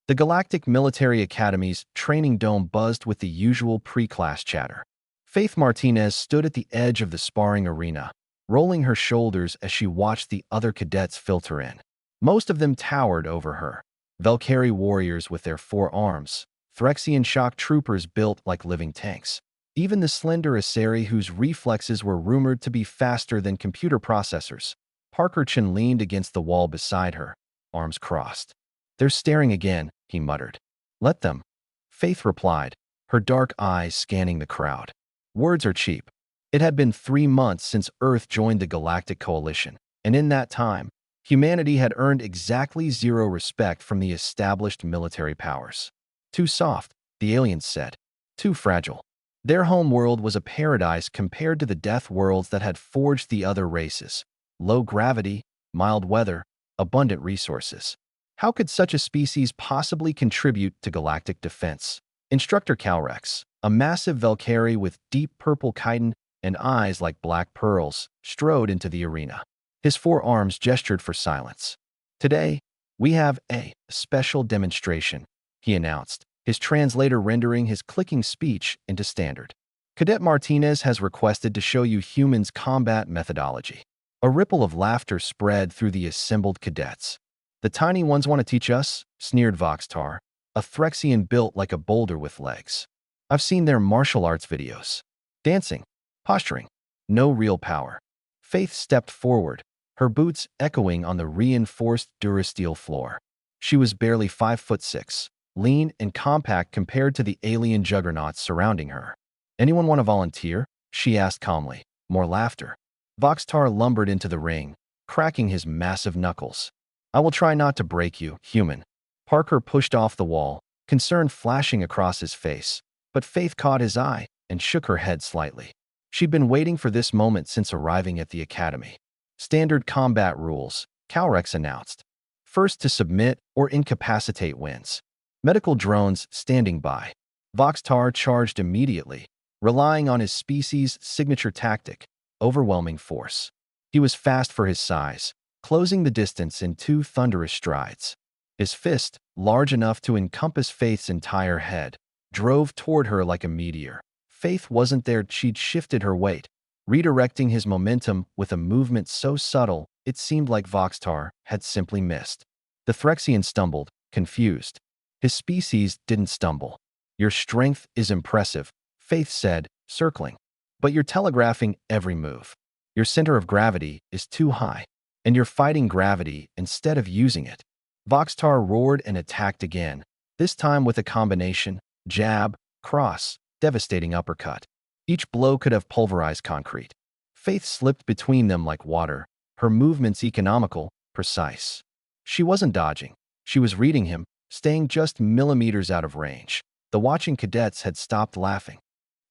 The Galactic Military Academy's training dome buzzed with the usual pre-class chatter. Faith Martinez stood at the edge of the sparring arena, rolling her shoulders as she watched the other cadets filter in. Most of them towered over her. Valkyrie warriors with their 4 arms, Phyrexian shock troopers built like living tanks. Even the slender Asari whose reflexes were rumored to be faster than computer processors. Parker Chin leaned against the wall beside her, arms crossed. "They're staring again," he muttered. "Let them." Faith replied, her dark eyes scanning the crowd. "Words are cheap." It had been 3 months since Earth joined the Galactic Coalition, and in that time, humanity had earned exactly 0 respect from the established military powers. "Too soft," the aliens said. "Too fragile." Their home world was a paradise compared to the death worlds that had forged the other races. Low gravity, mild weather, abundant resources. How could such a species possibly contribute to galactic defense? Instructor Calrex, a massive Valkyrie with deep purple chitin and eyes like black pearls, strode into the arena. His 4 arms gestured for silence. "Today, we have a special demonstration," he announced, his translator rendering his clicking speech into standard. "Cadet Martinez has requested to show you humans' combat methodology." A ripple of laughter spread through the assembled cadets. "The tiny ones want to teach us?" sneered Voxtar, a Phyrexian built like a boulder with legs. "I've seen their martial arts videos. Dancing, posturing, no real power." Faith stepped forward, her boots echoing on the reinforced Durasteel floor. She was barely 5'6", lean and compact compared to the alien juggernauts surrounding her. "Anyone want to volunteer?" she asked calmly. More laughter. Voxtar lumbered into the ring, cracking his massive knuckles. "I will try not to break you, human." Parker pushed off the wall, concern flashing across his face, but Faith caught his eye and shook her head slightly. She'd been waiting for this moment since arriving at the academy. "Standard combat rules," Calrex announced. "First to submit or incapacitate wins. Medical drones standing by." Voxtar charged immediately, relying on his species' signature tactic, overwhelming force. He was fast for his size, closing the distance in 2 thunderous strides. His fist, large enough to encompass Faith's entire head, drove toward her like a meteor. Faith wasn't there, she'd shifted her weight, redirecting his momentum with a movement so subtle it seemed like Voxtar had simply missed. The Phyrexian stumbled, confused. His species didn't stumble. "Your strength is impressive," Faith said, circling. "But you're telegraphing every move. Your center of gravity is too high, and you're fighting gravity instead of using it." Voxtar roared and attacked again, this time with a combination, jab, cross, devastating uppercut. Each blow could have pulverized concrete. Faith slipped between them like water, her movements economical, precise. She wasn't dodging. She was reading him, staying just millimeters out of range. The watching cadets had stopped laughing.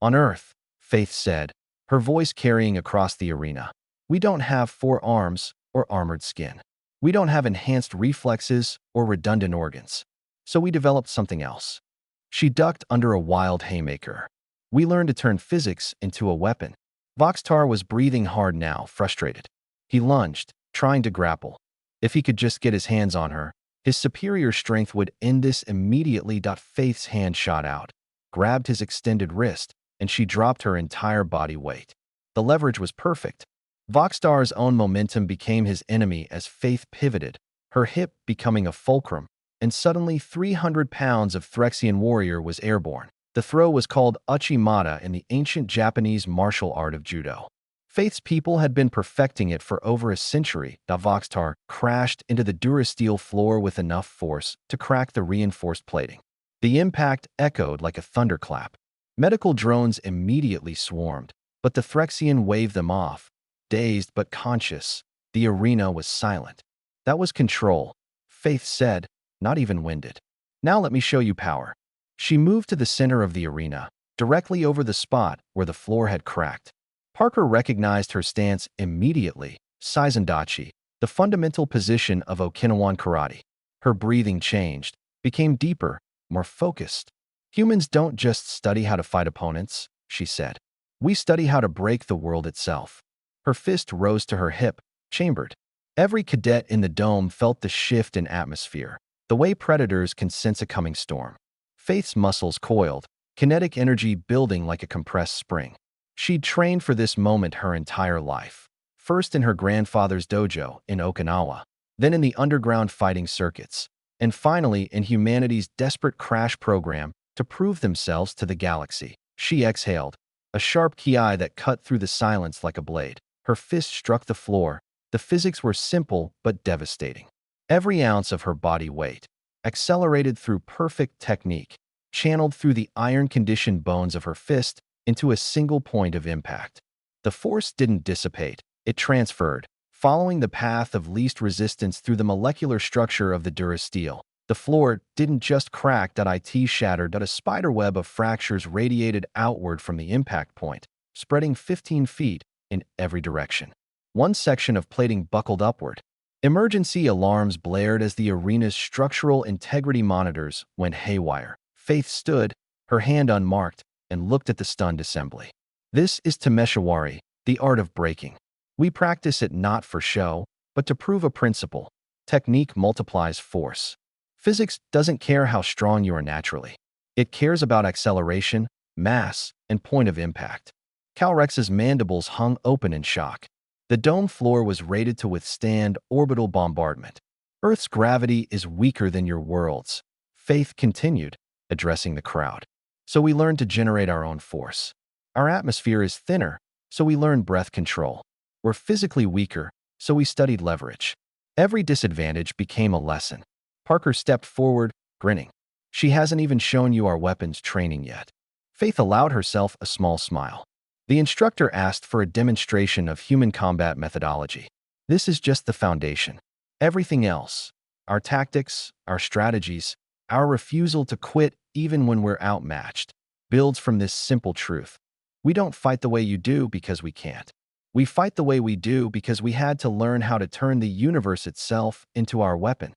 "On Earth," Faith said, her voice carrying across the arena, "we don't have 4 arms or armored skin. We don't have enhanced reflexes or redundant organs. So we developed something else." She ducked under a wild haymaker. "We learned to turn physics into a weapon." Voxtar was breathing hard now, frustrated. He lunged, trying to grapple. If he could just get his hands on her, his superior strength would end this immediately. Faith's hand shot out, grabbed his extended wrist, and she dropped her entire body weight. The leverage was perfect. Voxtar's own momentum became his enemy as Faith pivoted, her hip becoming a fulcrum, and suddenly 300 pounds of Phyrexian warrior was airborne. The throw was called Uchimata in the ancient Japanese martial art of judo. Faith's people had been perfecting it for over a century. Voxtar crashed into the Durasteel floor with enough force to crack the reinforced plating. The impact echoed like a thunderclap. Medical drones immediately swarmed, but the Phyrexian waved them off. Dazed but conscious, the arena was silent. "That was control," Faith said, not even winded. "Now let me show you power." She moved to the center of the arena, directly over the spot where the floor had cracked. Parker recognized her stance immediately, Seizendachi, the fundamental position of Okinawan karate. Her breathing changed, became deeper, more focused. "Humans don't just study how to fight opponents," she said. "We study how to break the world itself." Her fist rose to her hip, chambered. Every cadet in the dome felt the shift in atmosphere. The the way predators can sense a coming storm. Faith's muscles coiled, kinetic energy building like a compressed spring. She'd trained for this moment her entire life, first in her grandfather's dojo in Okinawa, then in the underground fighting circuits, and finally in humanity's desperate crash program to prove themselves to the galaxy. She exhaled, a sharp ki that cut through the silence like a blade. Her fist struck the floor. The physics were simple but devastating. Every ounce of her body weight, accelerated through perfect technique, channeled through the iron-conditioned bones of her fist into a single point of impact. The force didn't dissipate, it transferred, following the path of least resistance through the molecular structure of the durasteel. The floor didn't just crack, it shattered, a spiderweb of fractures radiated outward from the impact point, spreading 15 feet in every direction. One section of plating buckled upward. Emergency alarms blared as the arena's structural integrity monitors went haywire. Faith stood, her hand unmarked, and looked at the stunned assembly. This is Tameshawari, the art of breaking. We practice it not for show, but to prove a principle. Technique multiplies force. Physics doesn't care how strong you are naturally. It cares about acceleration, mass, and point of impact. Calrex's mandibles hung open in shock. The dome floor was rated to withstand orbital bombardment. Earth's gravity is weaker than your world's. Faith continued, addressing the crowd. So we learned to generate our own force. Our atmosphere is thinner, so we learned breath control. We're physically weaker, so we studied leverage. Every disadvantage became a lesson. Parker stepped forward, grinning. She hasn't even shown you our weapons training yet. Faith allowed herself a small smile. The instructor asked for a demonstration of human combat methodology. This is just the foundation. Everything else, our tactics, our strategies, our refusal to quit even when we're outmatched, builds from this simple truth. We don't fight the way you do because we can't. We fight the way we do because we had to learn how to turn the universe itself into our weapon.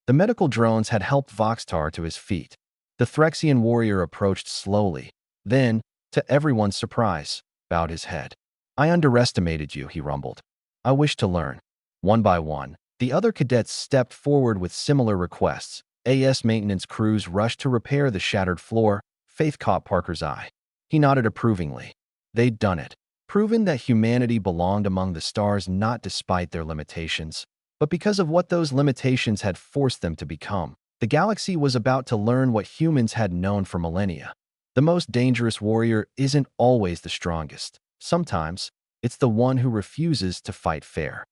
The medical drones had helped Voxtar to his feet. The Threxian warrior approached slowly, then, to everyone's surprise, bowed his head. I underestimated you, he rumbled. I wish to learn. One by one, the other cadets stepped forward with similar requests. AS maintenance crews rushed to repair the shattered floor. Faith caught Parker's eye. He nodded approvingly. They'd done it. Proven that humanity belonged among the stars not despite their limitations, but because of what those limitations had forced them to become. The galaxy was about to learn what humans had known for millennia. The most dangerous warrior isn't always the strongest. Sometimes, it's the one who refuses to fight fair.